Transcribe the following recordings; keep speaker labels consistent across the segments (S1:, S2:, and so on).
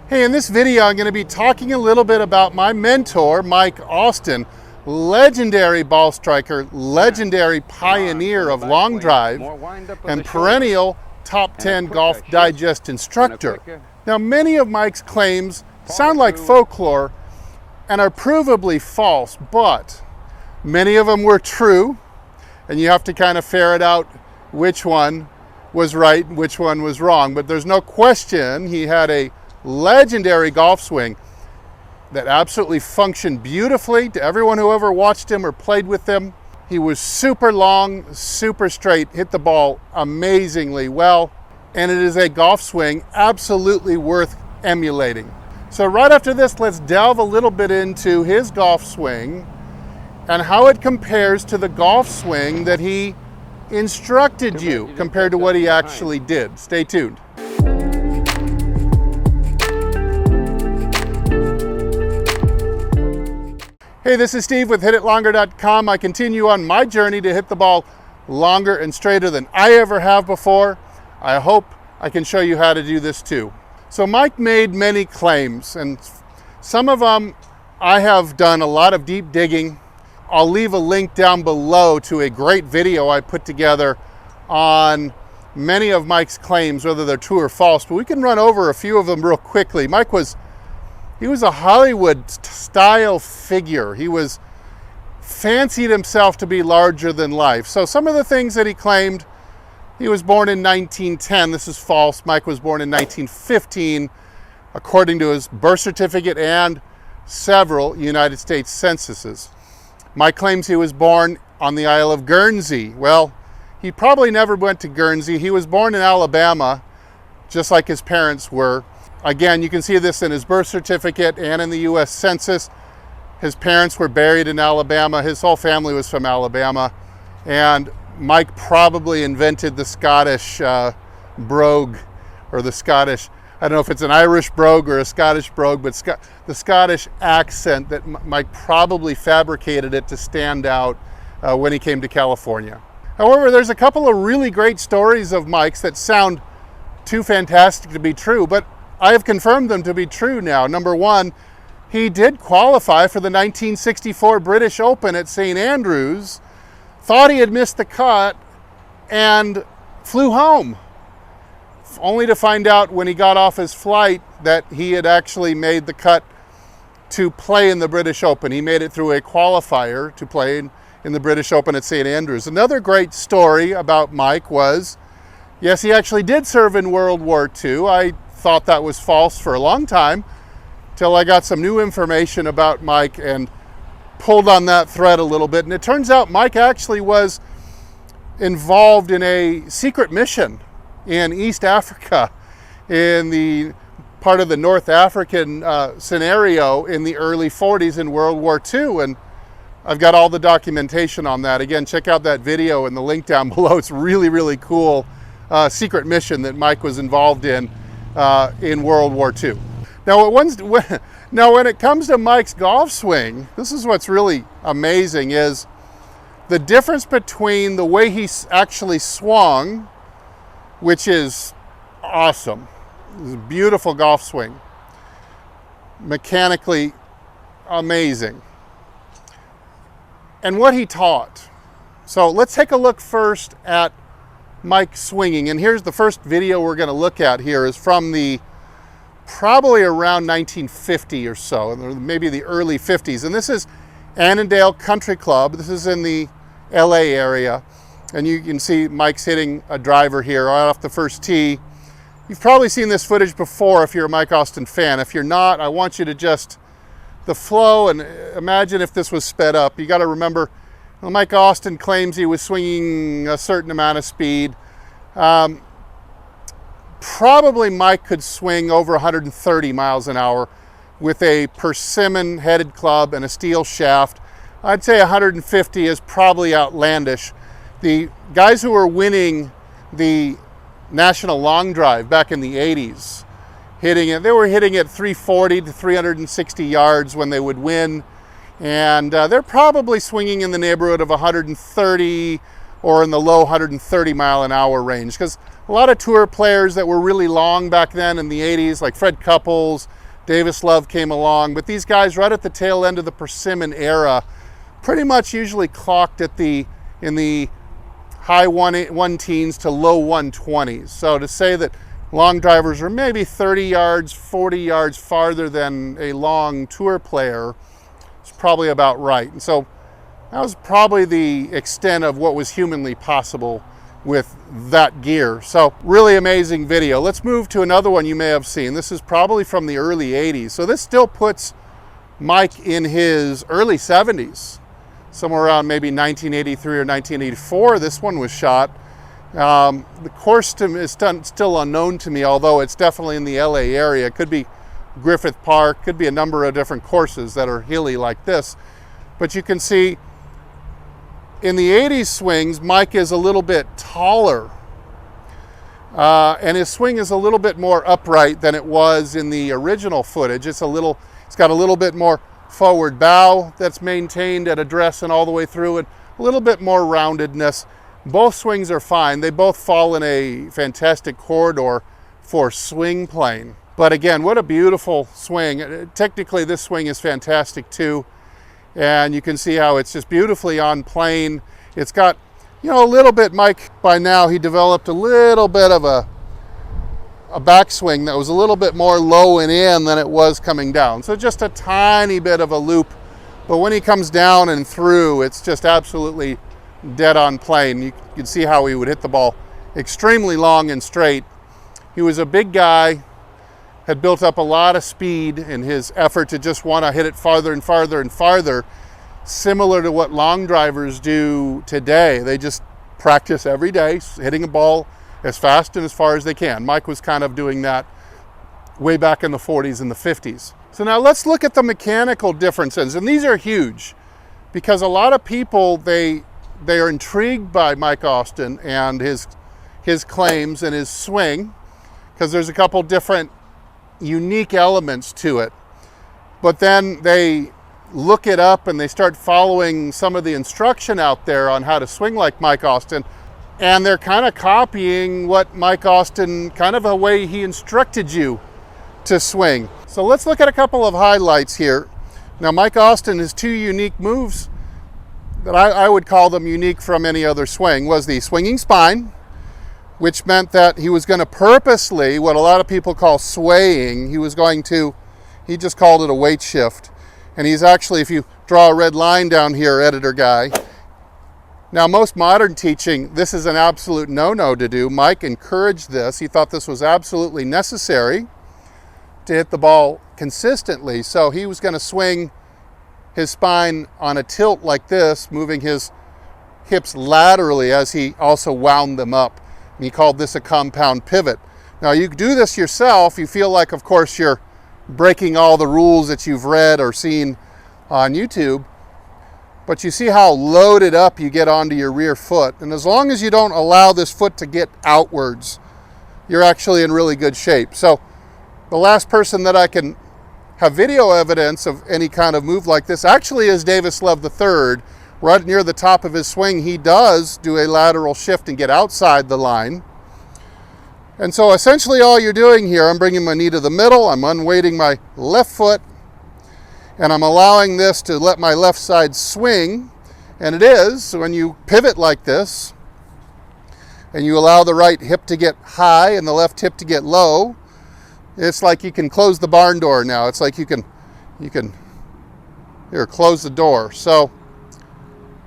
S1: Hey, in this video, I'm going to be talking a little bit about my mentor, Mike Austin, legendary ball striker, legendary pioneer of long drive, and perennial top 10 Golf Digest instructor. Now, many of Mike's claims sound like folklore and are provably false, but many of them were true, and you have to kind of ferret out which one was right and which one was wrong. But there's no question he had a legendary golf swing that absolutely functioned beautifully to everyone who ever watched him or played with him. He was super long, super straight, hit the ball amazingly well, and it is a golf swing absolutely worth emulating. So right after this, let's delve a little bit into his golf swing and how it compares to the golf swing that he instructed you compared to what he actually did. Stay tuned. Hey, this is Steve with HitItLonger.com. I continue on my journey to hit the ball longer and straighter than I ever have before. I hope I can show you how to do this too. So Mike made many claims, and some of them I have done a lot of deep digging. I'll leave a link down below to a great video I put together on many of Mike's claims, whether they're true or false, but we can run over a few of them real quickly. Mike was a Hollywood style figure. He fancied himself to be larger than life. So some of the things that he claimed: he was born in 1910. This is false. Mike was born in 1915, according to his birth certificate and several United States censuses. Mike claims he was born on the Isle of Guernsey. Well, he probably never went to Guernsey. He was born in Alabama, just like his parents were. Again, you can see this in his birth certificate and in the U.S. Census. His parents were buried in Alabama. His whole family was from Alabama. And Mike probably invented the Scottish brogue, or the Scottish, I don't know if it's an Irish brogue or a Scottish brogue, but the Scottish accent that Mike probably fabricated it to stand out when he came to California. However, there's a couple of really great stories of Mike's that sound too fantastic to be true, but I have confirmed them to be true now. Number one, he did qualify for the 1964 British Open at St. Andrews, thought he had missed the cut, and flew home, only to find out when he got off his flight that he had actually made the cut to play in the British Open. He made it through a qualifier to play in the British Open at St. Andrews. Another great story about Mike was, yes, he actually did serve in World War II. I thought that was false for a long time, till I got some new information about Mike and pulled on that thread a little bit. And it turns out Mike actually was involved in a secret mission in East Africa, in the part of the North African scenario in the early 40s in World War II. And I've got all the documentation on that. Again, check out that video in the link down below. It's really, really cool secret mission that Mike was involved in World War II. Now, when it comes to Mike's golf swing, this is what's really amazing, is the difference between the way he actually swung, which is awesome. It's a beautiful golf swing, mechanically amazing, and what he taught. So let's take a look first at Mike swinging, and here's the first video we're going to look at. Here is from the probably around 1950 or so, maybe the early 50s, and this is Annandale Country Club. This is in the LA area, and you can see Mike's hitting a driver here right off the first tee. You've probably seen this footage before if you're a Mike Austin fan. If you're not, I want you to just the flow and imagine if this was sped up. You got to remember, well, Mike Austin claims he was swinging a certain amount of speed. Probably Mike could swing over 130 miles an hour with a persimmon headed club and a steel shaft. I'd say 150 is probably outlandish. The guys who were winning the National Long Drive back in the 80s, they were hitting at 340 to 360 yards when they would win. And they're probably swinging in the neighborhood of 130 or in the low 130 mile an hour range, because a lot of tour players that were really long back then in the 80s, like Fred Couples, Davis Love came along, but these guys right at the tail end of the persimmon era pretty much usually clocked at in the high one teens to low 120s. So to say that long drivers are maybe 30 yards, 40 yards farther than a long tour player is probably about right. And so that was probably the extent of what was humanly possible with that gear. So really amazing video. Let's move to another one you may have seen. This is probably from the early 80s. So this still puts Mike in his early 70s, somewhere around maybe 1983 or 1984. This one was shot. The course is still unknown to me, although it's definitely in the LA area. It could be Griffith Park, could be a number of different courses that are hilly like this. But you can see in the 80s swings, Mike is a little bit taller. And his swing is a little bit more upright than it was in the original footage. It's got a little bit more forward bow that's maintained at address and all the way through it. A little bit more roundedness. Both swings are fine. They both fall in a fantastic corridor for swing plane. But again, what a beautiful swing. Technically, this swing is fantastic too. And you can see how it's just beautifully on plane. It's got, you know, a little bit, Mike, by now he developed a little bit of a backswing that was a little bit more low and in than it was coming down. So just a tiny bit of a loop. But when he comes down and through, it's just absolutely dead on plane. You can see how he would hit the ball extremely long and straight. He was a big guy, had built up a lot of speed in his effort to just want to hit it farther and farther and farther, similar to what long drivers do today. They just practice every day, hitting a ball as fast and as far as they can. Mike was kind of doing that way back in the 40s and the 50s. So now let's look at the mechanical differences, and these are huge because a lot of people, they are intrigued by Mike Austin and his claims and his swing, because there's a couple different unique elements to it. But then they look it up and they start following some of the instruction out there on how to swing like Mike Austin, and they're kind of copying what Mike Austin, kind of a way he instructed you to swing. So let's look at a couple of highlights here. Now, Mike Austin, his two unique moves that I would call them unique from any other swing was the swinging spine, which meant that he was going to purposely, what a lot of people call swaying, he just called it a weight shift. And he's actually, if you draw a red line down here, editor guy. Now, most modern teaching, this is an absolute no-no to do. Mike encouraged this. He thought this was absolutely necessary to hit the ball consistently. So he was going to swing his spine on a tilt like this, moving his hips laterally as he also wound them up. And he called this a compound pivot. Now, you do this yourself, you feel like, of course, you're breaking all the rules that you've read or seen on YouTube, but you see how loaded up you get onto your rear foot. And as long as you don't allow this foot to get outwards, you're actually in really good shape. So the last person that I can have video evidence of any kind of move like this actually is Davis Love III. Right near the top of his swing, he does do a lateral shift and get outside the line. And so essentially all you're doing here, I'm bringing my knee to the middle, I'm unweighting my left foot, and I'm allowing this to let my left side swing. And it is, so when you pivot like this, and you allow the right hip to get high and the left hip to get low, it's like you can close the barn door now. It's like you can here, close the door. So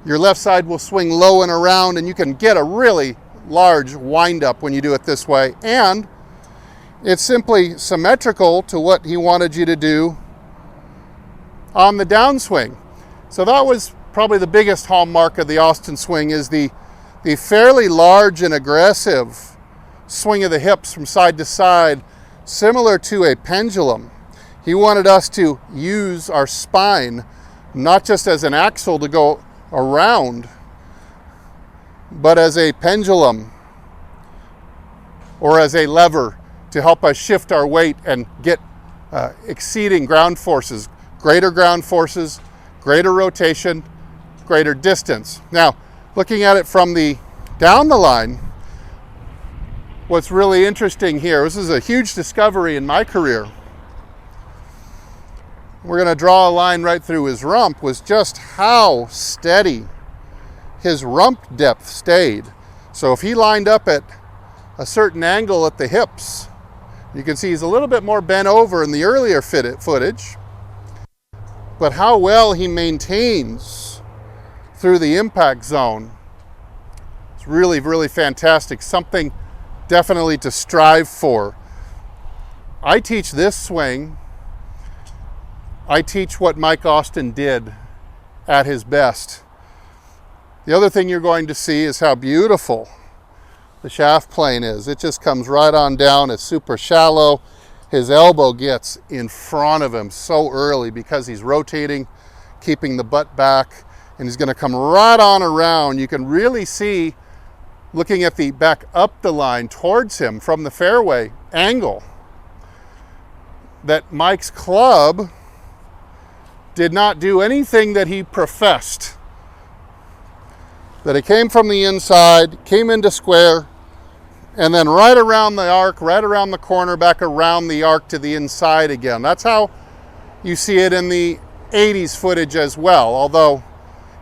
S1: your left side will swing low and around, and you can get a really large wind up when you do it this way. And it's simply symmetrical to what he wanted you to do on the downswing. So that was probably the biggest hallmark of the Austin swing, is the fairly large and aggressive swing of the hips from side to side, similar to a pendulum. He wanted us to use our spine not just as an axle to go around, but as a pendulum or as a lever to help us shift our weight and get exceeding ground forces, greater rotation, greater distance. Now, looking at it from down the line, what's really interesting here, this is a huge discovery in my career. We're going to draw a line right through his rump, was just how steady his rump depth stayed. So if he lined up at a certain angle at the hips, you can see he's a little bit more bent over in the earlier footage, but how well he maintains through the impact zone, it's really, really fantastic. Something definitely to strive for. I teach this swing. I teach what Mike Austin did at his best. The other thing you're going to see is how beautiful the shaft plane is. It just comes right on down. It's super shallow. His elbow gets in front of him so early because he's rotating, keeping the butt back, and he's going to come right on around. You can really see, looking at the back up the line towards him from the fairway angle, that Mike's club did not do anything that he professed. That it came from the inside, came into square, and then right around the arc, right around the corner, back around the arc to the inside again. That's how you see it in the 80s footage as well, although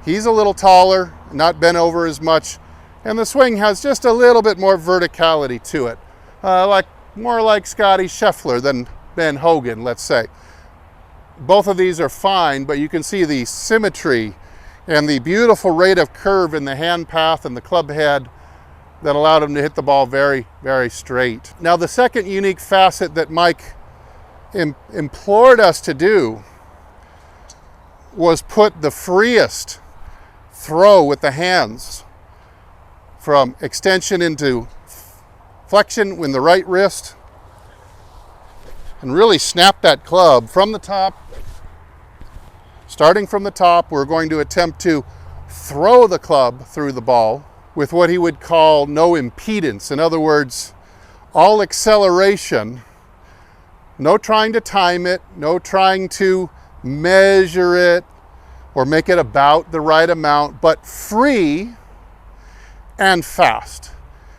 S1: he's a little taller, not bent over as much, and the swing has just a little bit more verticality to it. More like Scotty Scheffler than Ben Hogan, let's say. Both of these are fine, but you can see the symmetry and the beautiful rate of curve in the hand path and the club head that allowed him to hit the ball very, very straight. Now, the second unique facet that Mike implored us to do was put the freest throw with the hands from extension into flexion with the right wrist, and really snap that club from the top. Starting from the top, we're going to attempt to throw the club through the ball with what he would call no impedance. In other words, all acceleration, no trying to time it, no trying to measure it or make it about the right amount, but free and fast.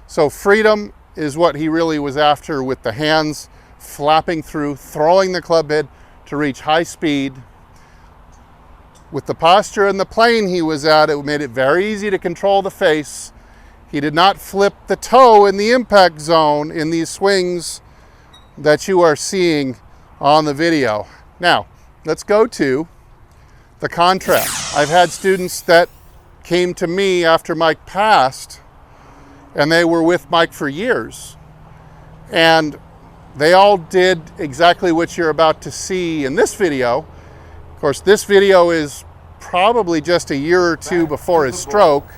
S1: So freedom is what he really was after, with the hands flapping through, throwing the club head to reach high speed. With the posture and the plane he was at, it made it very easy to control the face. He did not flip the toe in the impact zone in these swings that you are seeing on the video. Now, let's go to the contrast. I've had students that came to me after Mike passed, and they were with Mike for years. And they all did exactly what you're about to see in this video. Of course, this video is probably just a year or two before his stroke.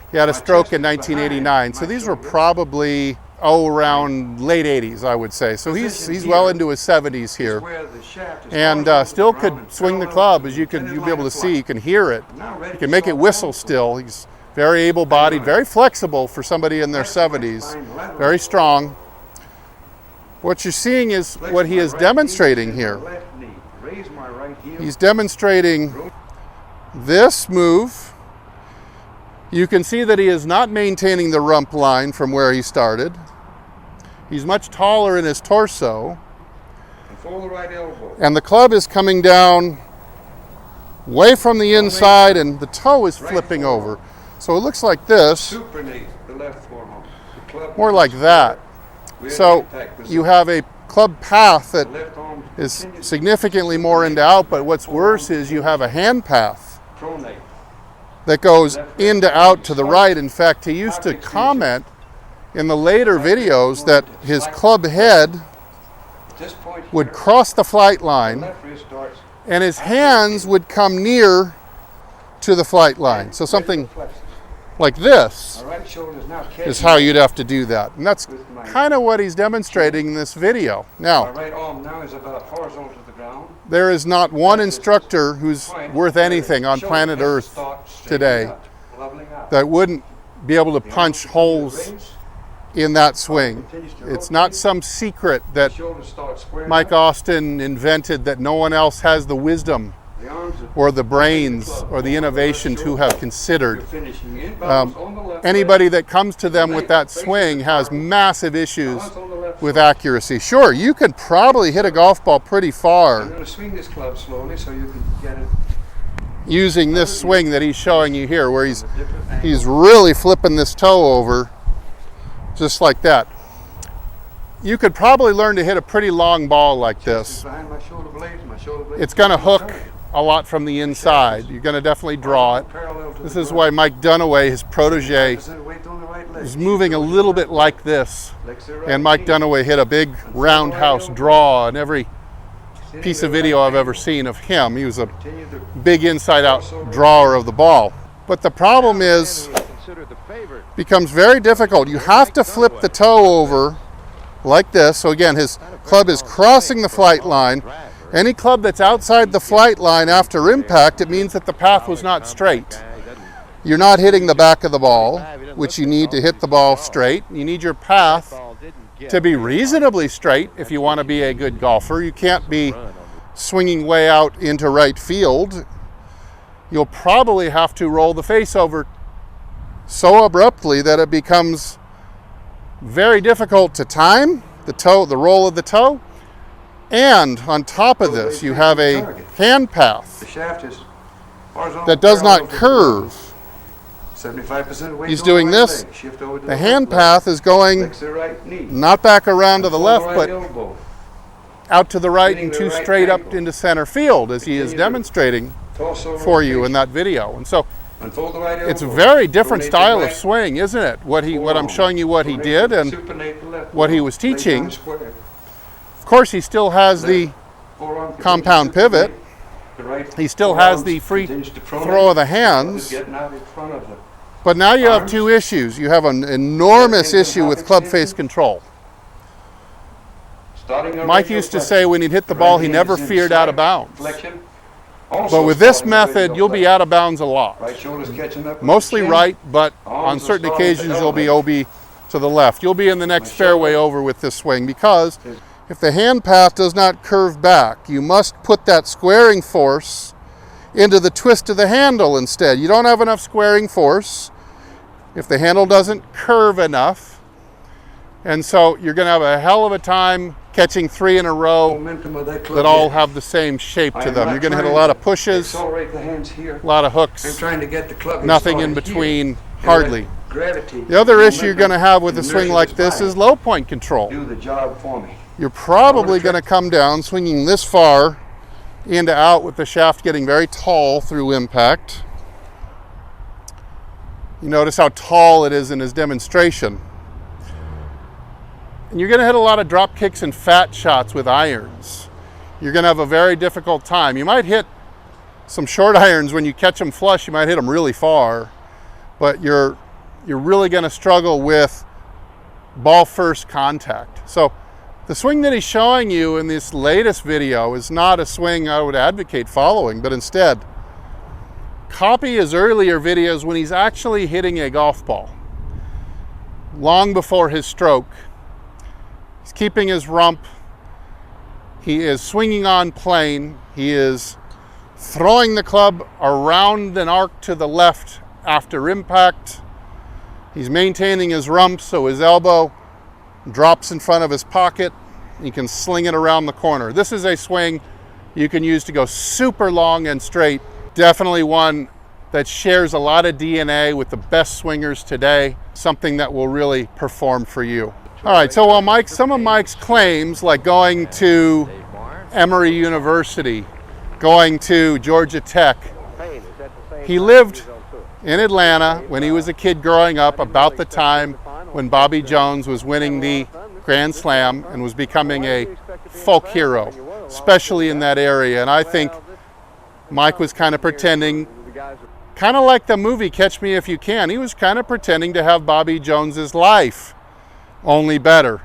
S1: He had a stroke in 1989. So these were probably, around late 80s, I would say. So he's well into his 70s here. And still could swing the club, as you'll be able to see. You can hear it. You can make it whistle still. He's very able-bodied, very flexible for somebody in their 70s, very strong. What you're seeing is what he is demonstrating here. He's demonstrating this move. You can see that he is not maintaining the rump line from where he started. He's much taller in his torso. And the club is coming down way from the inside, and the toe is flipping over. So it looks like this, more like that. So you have a club path that is significantly more into out, but what's worse is you have a hand path that goes into out to the right. In fact, he used to comment in the later videos that his club head would cross the flight line and his hands would come near to the flight line. So something like this is how you'd have to do that. And that's kind of what he's demonstrating in this video. Now, there is not one instructor who's worth anything on planet Earth today that wouldn't be able to punch holes in that swing. It's not some secret that Mike Austin invented that no one else has the wisdom or the brains or the innovation to have considered. anybody that comes to them with that swing has massive issues with accuracy. Sure, you could probably hit a golf ball pretty far.
S2: I'm going to swing this club slowly so you can get it.
S1: Using this swing that he's showing you here, where he's really flipping this toe over, just like that. You could probably learn to hit a pretty long ball like this. It's going to hook a lot from the inside. You're going to definitely draw it. This is why Mike Dunaway, his protege, is moving a little bit like this. And Mike Dunaway hit a big roundhouse draw in every piece of video I've ever seen of him. He was a big inside-out drawer of the ball. But the problem is, becomes very difficult. You have to flip the toe over like this. So again, his club is crossing the flight line. Any club that's outside the flight line after impact, it means that the path was not straight. You're not hitting the back of the ball, which you need to hit the ball straight. You need your path to be reasonably straight if you want to be a good golfer. You can't be swinging way out into right field. You'll probably have to roll the face over so abruptly that it becomes very difficult to time the roll of the toe. And on top of this, you have a hand path that does not curve.
S2: 75% weight.
S1: He's doing this. The hand path is going not back around to the left, but out to the right and too straight up into center field, as he is demonstrating for you in that video. And so it's a very different style of swing, isn't it? What I'm showing you what he did and what he was teaching. Of course, he still has the compound pivot. He still has the free throw of the hands. But now you have two issues. You have an enormous issue with club face control. Mike used to say when he'd hit the ball, he never feared out of bounds. But with this method, you'll be out of bounds a lot. Mostly right, but on certain occasions, you'll be OB to the left. You'll be in the next fairway over with this swing, because if the hand path does not curve back, you must put that squaring force into the twist of the handle instead. You don't have enough squaring force if the handle doesn't curve enough. And so you're going to have a hell of a time catching three in a row that all have the same shape to them. You're going to hit a lot of pushes, a lot of hooks, nothing in between, hardly. The other issue you're going to have with a swing like this is low point control. You're probably going to come down swinging this far into out with the shaft getting very tall through impact. You notice how tall it is in his demonstration. And you're going to hit a lot of drop kicks and fat shots with irons. You're going to have a very difficult time. You might hit some short irons when you catch them flush. You might hit them really far, but you're really going to struggle with ball first contact. So the swing that he's showing you in this latest video is not a swing I would advocate following, but instead copy his earlier videos when he's actually hitting a golf ball. Long before his stroke, he's keeping his rump, he is swinging on plane, he is throwing the club around an arc to the left after impact, he's maintaining his rump so his elbow drops in front of his pocket. You can sling it around the corner. This is a swing you can use to go super long and straight. Definitely one that shares a lot of DNA with the best swingers today. Something that will really perform for you. All right, so while some of Mike's claims, like going to Emory University, going to Georgia Tech, he lived in Atlanta when he was a kid growing up, about the time when Bobby Jones was winning the Grand Slam and was becoming a folk hero, especially in that area. And I think Mike was kind of pretending, kind of like the movie Catch Me If You Can. He was kind of pretending to have Bobby Jones's life, only better.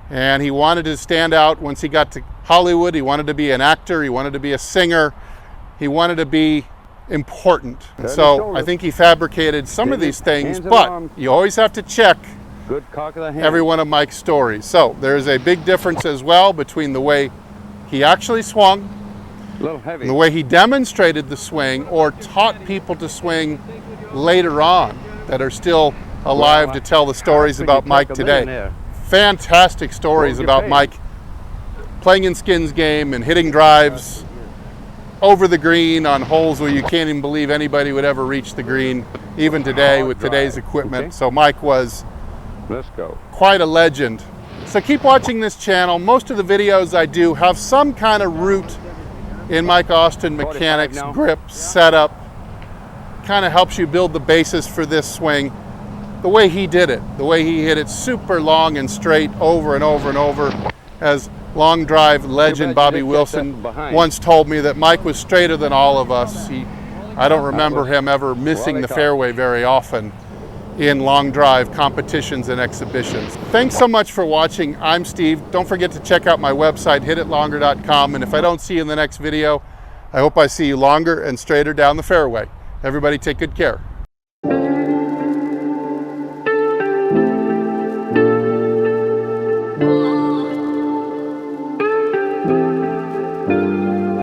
S1: And he wanted to stand out once he got to Hollywood. He wanted to be an actor. He wanted to be a singer. He wanted to be important. And so I think he fabricated some of these things, but you always have to check every one of Mike's stories. So there's a big difference as well between the way he actually swung and the way he demonstrated the swing or taught people to swing later on that are still alive to tell the stories about Mike today. Fantastic stories about Mike playing in Skin's game and hitting drives over the green on holes where you can't even believe anybody would ever reach the green, even today with today's equipment. So Mike was quite a legend. So keep watching this channel. Most of the videos I do have some kind of root in Mike Austin mechanics, grip, setup. Kind of helps you build the basis for this swing. The way he did it, the way he hit it super long and straight over and over and over. As long drive legend Bobby Wilson once told me that Mike was straighter than all of us. I don't remember him ever missing the fairway very often in long drive competitions and exhibitions. Thanks so much for watching. I'm Steve. Don't forget to check out my website, hititlonger.com. And if I don't see you in the next video, I hope I see you longer and straighter down the fairway. Everybody take good care.